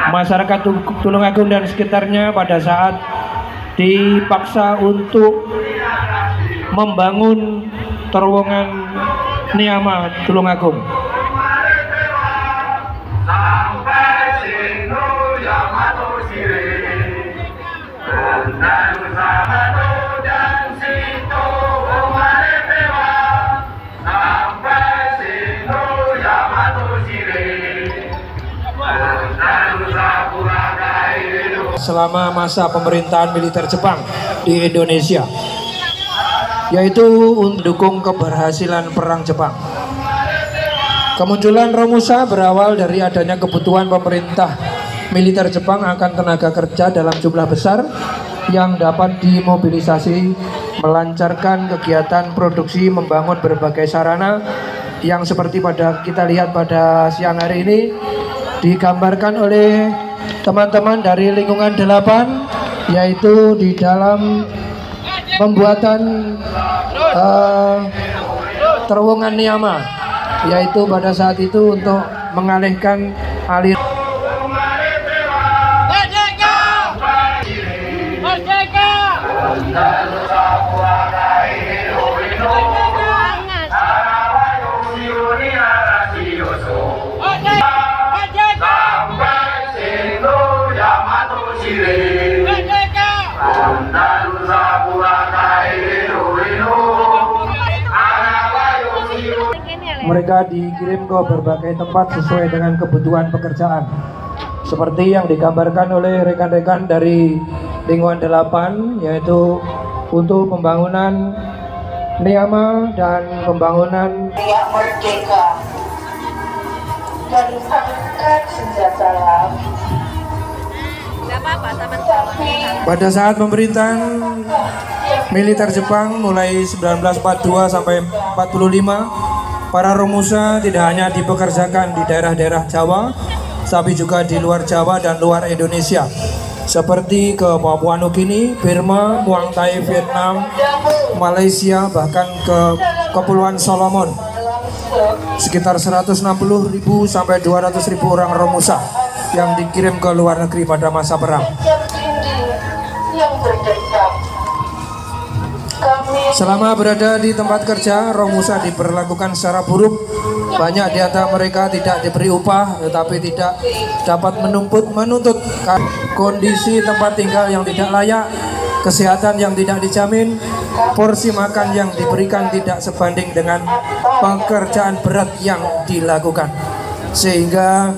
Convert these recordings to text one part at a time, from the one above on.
masyarakat Tulungagung dan sekitarnya pada saat dipaksa untuk membangun terowongan Niama Tulungagung. Selama masa pemerintahan militer Jepang di Indonesia, yaitu mendukung keberhasilan perang Jepang. Kemunculan Romusa berawal dari adanya kebutuhan pemerintah militer Jepang akan tenaga kerja dalam jumlah besar yang dapat dimobilisasi melancarkan kegiatan produksi, membangun berbagai sarana yang seperti kita lihat pada siang hari ini digambarkan oleh teman-teman dari lingkungan 8, yaitu di dalam pembuatan terowongan Niama, yaitu pada saat itu untuk mengalihkan alir mereka dikirim ke berbagai tempat sesuai dengan kebutuhan pekerjaan, seperti yang digambarkan oleh rekan-rekan dari lingkungan 8, yaitu untuk pembangunan Niama dan pembangunan merdeka dan angkat senjata. Pada saat pemerintahan militer Jepang mulai 1942 sampai 45, para Romusa tidak hanya dipekerjakan di daerah-daerah Jawa, tapi juga di luar Jawa dan luar Indonesia, seperti ke Papua Nugini, Burma, Muang Thai, Vietnam, Malaysia, bahkan ke Kepulauan Solomon. Sekitar 160.000 sampai 200.000 orang Romusa yang dikirim ke luar negeri pada masa perang. Selama berada di tempat kerja, Romusa diperlakukan secara buruk. Banyak di antara mereka tidak diberi upah, tetapi tidak dapat menuntut kondisi tempat tinggal yang tidak layak, kesehatan yang tidak dijamin, porsi makan yang diberikan tidak sebanding dengan pekerjaan berat yang dilakukan, sehingga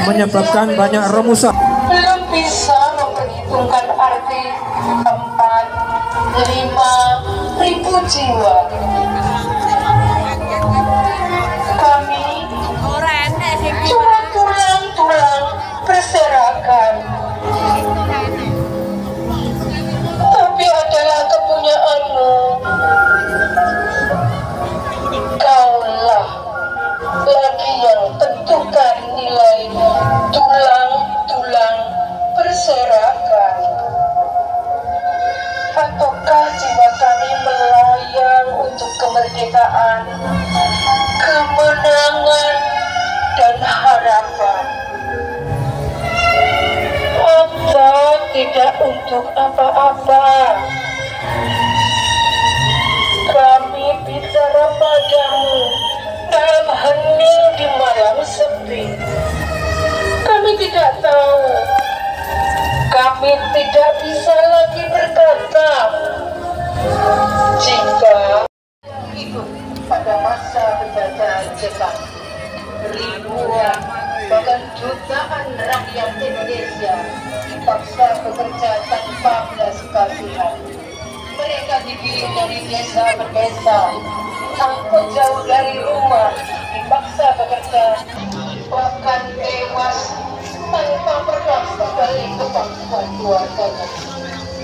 menyebabkan banyak Romusa belum bisa memperhitungkan arti 4-5 ribu jiwa. Kami cuma tulang-tulang berserakan, tapi adalah kepunyaanmu. Kaulah lagi yang tentukan nilai tulang-tulang berserakan. Ataukah jiwa kami melayang untuk kemerdekaan, kemenangan, dan harapan? Atau tidak untuk apa-apa? Kami bicara padamu dalam hening di malam sepi. Kami tidak tahu. Kami tidak bisa lagi berkata. Jika hidup pada masa penjajahan Jepang, ribuan bahkan jutaan rakyat Indonesia dipaksa bekerja tanpa belas kasihan. Mereka dikirim dari desa ke desa, angkut jauh dari rumah, dipaksa bekerja, bahkan tewas tanpa pernah kembali ke pangkuan keluarganya.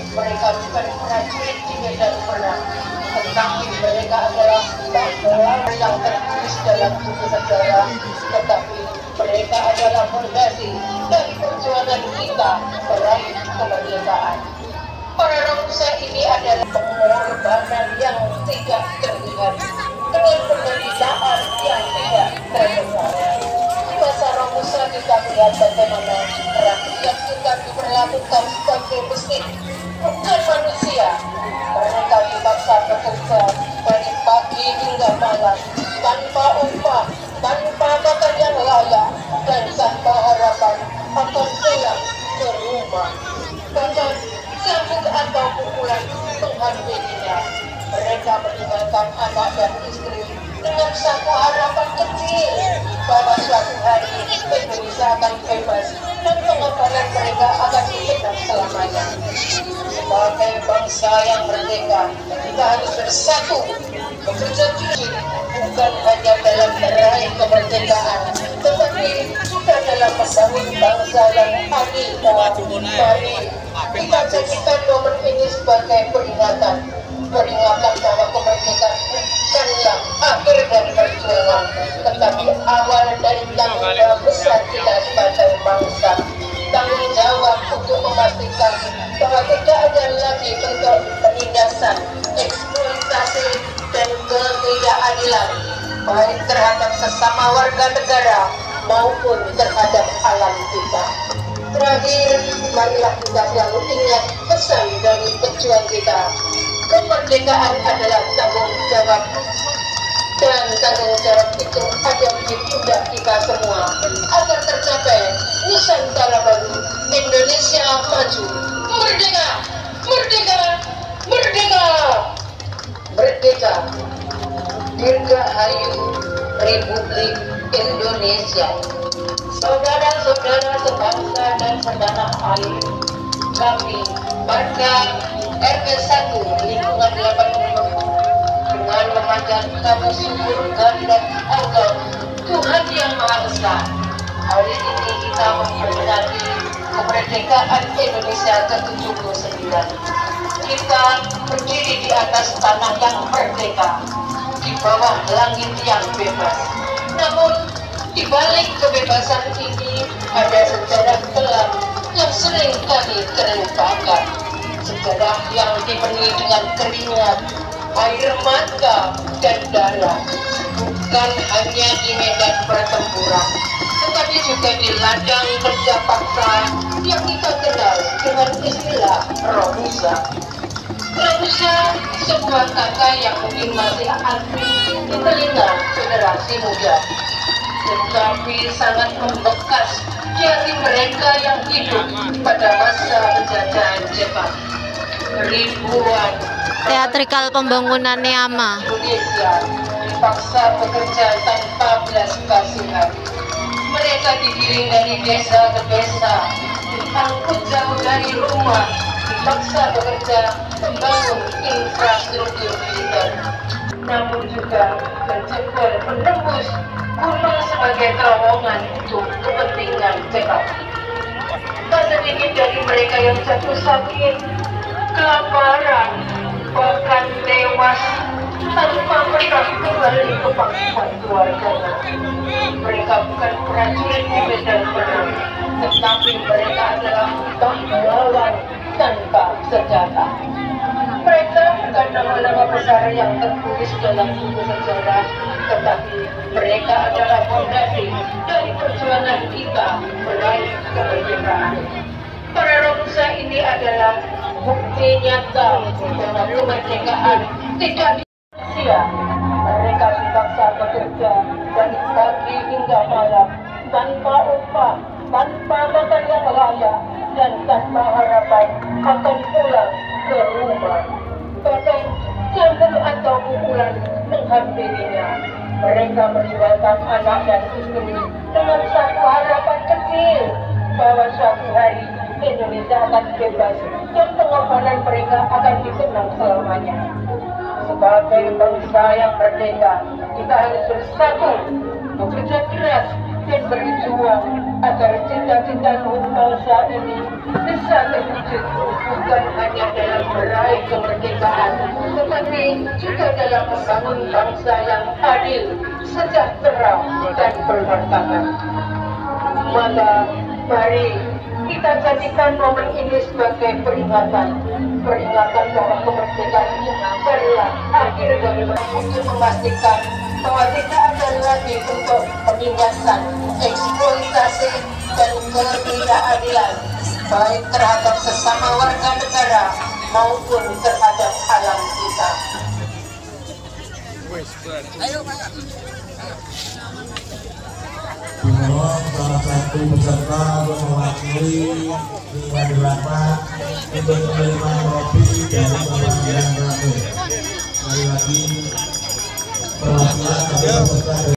Mereka bukan prajurit di medan perang, tetapi mereka adalah pahlawan yang tertulis dalam buku sejarah, tetapi mereka adalah fondasi dari perjuangan kita meraih kemerdekaan. Para Romusa ini adalah pengorbanan yang tidak terlihat dengan penderitaan yang tidak terdengar. Di masa Romusa kita melihat bagaimana rakyat yang sudah diperlakukan sebagai mesin, bukan manusia. Mereka dipaksa bekerja dari pagi hingga malam, tanpa upah, tanpa makan yang layak, dan tanpa harapan akan pulang ke rumah. Bahkan cambuk atau pukulan menghampirinya. Mereka meninggalkan anak dan istri dengan satu harapan kecil bahwa suatu hari Indonesia akan bebas dan pengorbanan mereka akan dikenang selamanya. Sebagai bangsa yang merdeka, kita harus bersatu, bekerja keras, bukan hanya dalam meraih kemerdekaan, tetapi juga dalam membangun bangsa yang adil. Mari kita jadikan momen ini sebagai peringatan bahwa kemerdekaan bukanlah akhir dari perjuangan, tetapi awal dari tanggung jawab besar kita sebagai bangsa. Tanggung jawab untuk memastikan bahwa tidak ada lagi bentuk penindasan, eksploitasi, dan ketidakadilan, baik terhadap sesama warga negara maupun terhadap alam kita. Terakhir, marilah kita selalu ingat pesan dari pejuang kita. Kemerdekaan adalah tanggung jawab, dan tanggung jawab itu ada di pundak kita semua agar tercapai Nusantara baru, Indonesia maju. Merdeka, merdeka, merdeka, merdeka. Dirgahayu Republik Indonesia. Saudara-saudara sebangsa dan setanah air, kami warga RW 1 lingkungan 80 dengan memanjatkan syukur kehadirat Allah Tuhan Yang Maha Esa. Hari ini kita memperingati kemerdekaan Indonesia ke-79. Kita berdiri di atas tanah yang merdeka, di bawah langit yang bebas. Namun di balik kebebasan ini ada sejarah kelam yang sering kali terlupakan. Sejarah yang dipenuhi dengan keringat, air mata, dan darah. Bukan hanya di medan pertempuran, tetapi juga di ladang kerja paksa yang kita kenal dengan istilah Romusa. Romusa, sebuah kata yang mungkin masih asing di telinga generasi muda, tetapi sangat membekas di hati mereka yang hidup pada masa penjajahan Jepang. Ribuan teatrikal pembangunannya ama Indonesia dipaksa bekerja tanpa belas kasihan. Mereka digiring dari desa ke desa, diangkut jauh dari rumah, dipaksa bekerja membangun infrastruktur militer. Namun juga menjebol menembus gunung sebagai terowongan untuk kepentingan Jepang. Tak sedikit dari mereka yang jatuh sakit, kelaparan, bahkan tewas tanpa pernah kembali ke pangkuan keluarganya. Mereka bukan prajurit di medan perang, tetapi mereka adalah pahlawan tanpa senjata. Mereka bukan nama-nama besar yang tertulis dalam buku sejarah, tetapi mereka adalah fondasi dari perjuangan kita meraih kemerdekaan. Para Romusa ini adalah bukti nyata bahwa kemerdekaan tidak sia. Mereka dipaksa bekerja dari pagi hingga malam, tanpa upah, tanpa makan yang layak, dan tanpa harapan akan pulang ke rumah. Bahkan cambuk atau pukulan menghampirinya. Mereka meninggalkan anak dan istri dengan satu harapan kecil bahwa suatu hari Indonesia akan bebas dan pengorbanan mereka akan dikenang selamanya. Sebagai bangsa yang merdeka, kita harus bersatu, bekerja keras, dan berjuang agar cita-cita bangsa ini bisa terwujud, bukan hanya dalam meraih kemerdekaan, tetapi juga dalam membangun bangsa yang adil, sejahtera, dan bermartabat. Maka mari kita jadikan momen ini sebagai peringatan bahwa kemerdekaan ini adalah akhir dari untuk memastikan bahwa tidak ada lagi bentuk penindasan, eksploitasi, dan ketidakadilan, baik terhadap sesama warga negara maupun terhadap alam kita. Dimohon salah satu peserta untuk mewakili lingkungan delapan untuk menerima kopi dari Bapak Bilang Rame. Sekali lagi perwakilan dari peserta